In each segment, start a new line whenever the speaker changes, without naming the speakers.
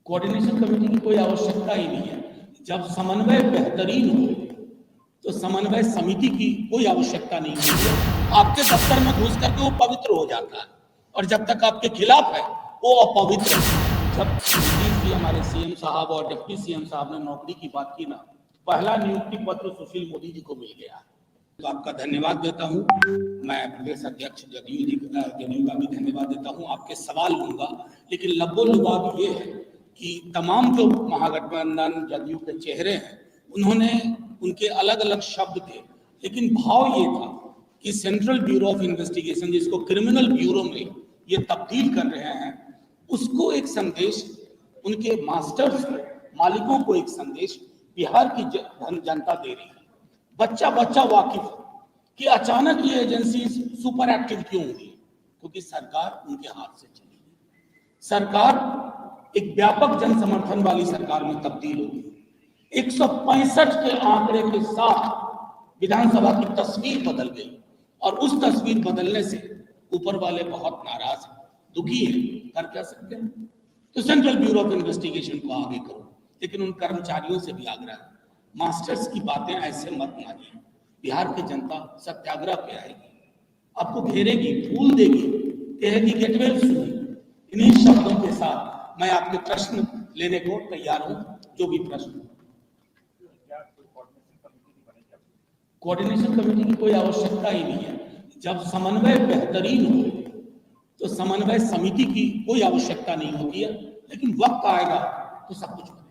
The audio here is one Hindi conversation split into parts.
कोऑर्डिनेशन कमेटी की कोई आवश्यकता ही नहीं है। जब समन्वय बेहतरीन हो तो समन्वय समिति की कोई आवश्यकता नहीं है। आपके दफ्तर में घुस करके वो पवित्र हो जाता है और जब तक आपके खिलाफ है वो अपवित्र है। जब नीतीश जी हमारे सीएम साहब और डिप्टी सीएम साहब ने नौकरी की बात की ना, पहला नियुक्ति पत्र सुशील मोदी जी को मिल गया। तो आपका धन्यवाद देता हूं। मैं प्रदेश अध्यक्ष जदयू का भी धन्यवाद देता हूं। आपके सवाल लूंगा, लेकिन लबो-लुबाब ये है कि तमाम जो महागठबंधन जदयू के चेहरे हैं उन्होंने उनके अलग अलग शब्द थे, लेकिन भाव ये था कि सेंट्रल ब्यूरो ऑफ इन्वेस्टिगेशन जिसको क्रिमिनल ब्यूरो में ये तब्दील कर रहे हैं, उसको एक संदेश, उनके मास्टर्स मालिकों को एक संदेश बिहार की जनता दे रही है। बच्चा बच्चा वाकिफ कि अचानक ये एजेंसी सुपर एक्टिव क्यों हुई, क्योंकि सरकार उनके हाथ से चली गई। सरकार एक व्यापक जन समर्थन वाली सरकार में तब्दील हो गई। 165 के आंकड़े के साथ विधानसभा की तस्वीर बदल गई और उस तस्वीर बदलने से ऊपर वाले बहुत नाराज हैं, दुखी हैं। कर क्या सकते हैं? तो सेंट्रल ब्यूरो ऑफ इन्वेस्टिगेशन को आगे करो, लेकिन उन कर्मचारियों से भी आग्रह है, मास्टर्स की बातें ऐसे मत मानिए। बिहार की जनता सत्याग्रह पे आएगी, आपको घेरेगी, फूल देगी, कहेगी गेट वेल सून। इन्हीं शब्दों के साथ मैं आपके प्रश्न लेने को तैयार हूं, जो भी प्रश्न। कोऑर्डिनेशन कमेटी की कोई आवश्यकता ही नहीं है। जब समन्वय बेहतरीन हो तो समन्वय समिति की कोई आवश्यकता नहीं होती है, लेकिन वक्त आएगा तो सब कुछ होगा।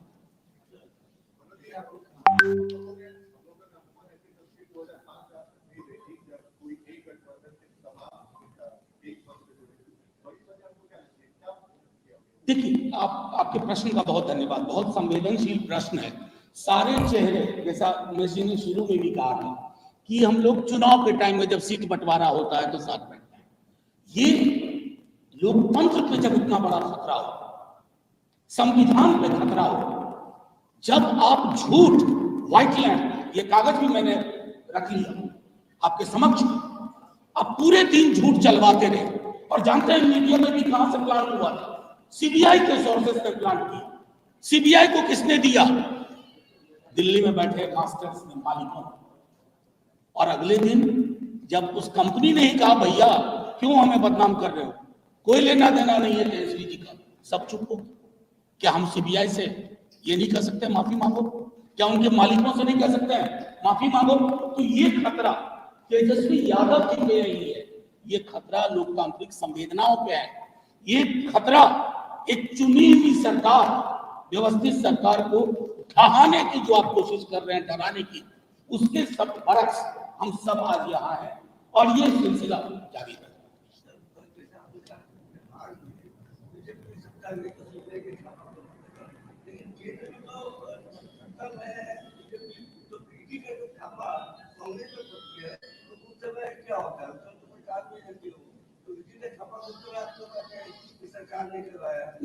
देखिए, आपके प्रश्न का बहुत धन्यवाद, बहुत संवेदनशील प्रश्न है। सारे चेहरे, जैसा उमेश जी ने शुरू में भी कहा था कि हम लोग चुनाव के टाइम में जब सीट बंटवारा होता है तो साथ बैठते हैं। ये लोकतंत्र पे जब इतना बड़ा खतरा हो, संविधान पे खतरा हो, जब आप झूठ, व्हाइट लैंड, ये कागज भी मैंने रख लिया आपके समक्ष, आप पूरे दिन झूठ चलवाते रहे और जानते हैं मीडिया में भी कहां से प्लान हुआ था? सीबीआई के सोर्सेस ने प्लान किया। सीबीआई को किसने दिया? दिल्ली में बैठे मास्टर्स ने, मालिकों। और अगले दिन जब उस कंपनी ने ही कहा भैया क्यों हमें बदनाम कर रहे हो, कोई लेना देना नहीं है तेजस्वी जी का, सब चुप हो। क्या हम सीबीआई से ये नहीं कह सकते माफी मांगो? क्या उनके मालिकों से नहीं कह सकते हैं माफी मांगो? तो ये खतरा तेजस्वी यादव जी पे नहीं है, ये खतरा लोकतांत्रिक संवेदनाओं पे है। ये खतरा एक चुनी हुई सरकार, व्यवस्थित सरकार को ढहाने की जो आप कोशिश कर रहे हैं, डराने की, उसके सब बरक्स हम सब आज यहाँ हैं और ये सिलसिला जारी है।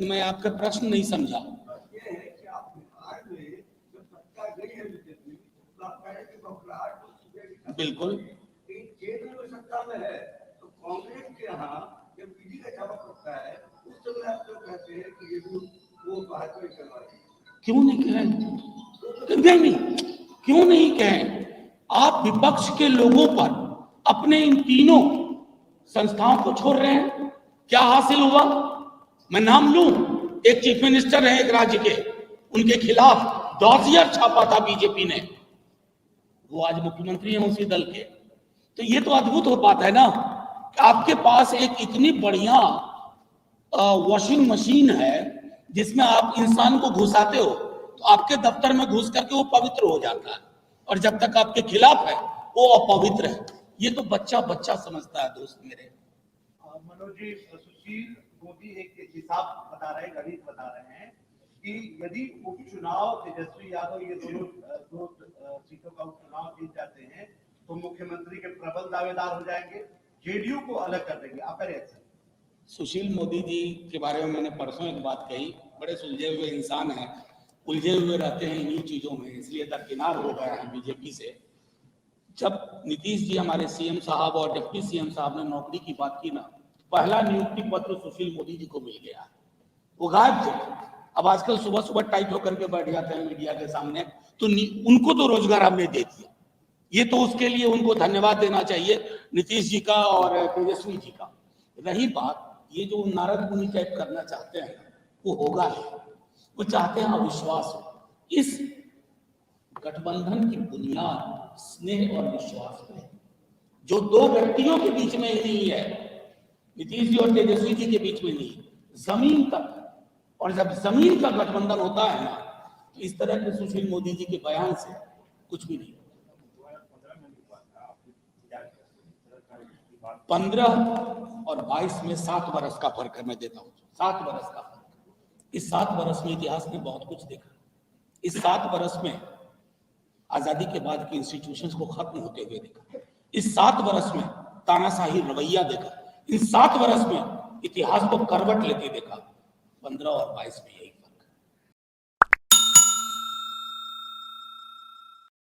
मैं आपका प्रश्न नहीं समझा। बिल्कुल
सत्ता में है तो कांग्रेस के यहाँ जब ईडी का छापा पड़ता है उस समय आप लोग कहते हैं कि ये वो बात नहीं करवाई।
क्यों नहीं कहें? नहीं, क्यों नहीं कहें? आप विपक्ष के लोगों पर अपने इन तीनों संस्थाओं को छोड़ रहे हैं। क्या हासिल हुआ? मैं नाम लूं, एक चीफ मिनिस्टर है एक राज्य के, उनके खिलाफ डॉजियर छापा था बीजेपी ने, वो आज मुख्यमंत्री हैं उसी दल के। तो ये तो अद्भुत हो पाता है ना कि आपके पास एक इतनी बढ़िया वॉशिंग मशीन है जिसमें आप इंसान को घुसाते हो तो आपके दफ्तर में घुस करके वो पवित्र हो जाता है और जब तक आपके खिलाफ है वो अपवित्र है। ये तो बच्चा बच्चा समझता है दोस्त मेरे।
मनोज जी, सुशील मोदी एक हिसाब बता रहे हैं, गणित बता रहे हैं कि यदि उपचुनाव तेजस्वी यादव ये दो सीटों का उपचुनाव जीत जाते हैं तो मुख्यमंत्री के प्रबल दावेदार हो जाएंगे, जेडीयू को अलग कर देंगे। आपका रिएक्शन?
सुशील मोदी जी के बारे में मैंने परसों एक बात कही, बड़े सुलझे हुए इंसान हैं, उलझे हुए रहते हैं इन्हीं चीजों में, इसलिए दरकिनार हो गए हैं बीजेपी से। जब नीतीश जी हमारे सीएम साहब और डिप्टी सीएम साहब ने नौकरी की बात की ना, पहला नियुक्ति पत्र सुशील मोदी जी को मिल गया। वो गायब थे, अब आजकल सुबह सुबह टाइट होकर के बैठ जाते हैं मीडिया के सामने, तो उनको तो रोजगार हमने दे दिया। ये तो उसके लिए उनको धन्यवाद देना चाहिए नीतीश जी का और तेजस्वी जी का। रही बात ये जो नारद मुनि टाइप करना चाहते हैं वो होगा नहीं, वो चाहते हैं अविश्वास हो। इस गठबंधन की बुनियाद स्नेह और विश्वास पे, जो दो व्यक्तियों के बीच में ही नहीं है, नीतीश जी और तेजस्वी जी के बीच में नहीं, जमीन तक। और जब जमीन का गठबंधन होता है ना, तो इस तरह के सुशील मोदी जी के बयान से कुछ भी नहीं। 15 और 22 में 7 बरस का फर्क है, मैं देता हूँ 7 बरस का फर्क। इस 7 बरस में इतिहास ने बहुत कुछ देखा। इस 7 बरस में आजादी के बाद के इंस्टीट्यूशंस को खत्म होते हुए देखा। इस 7 बरस में तानाशाही रवैया देखा। इन 7 बरस में इतिहास को करवट लेते देखा। 15 और 22 में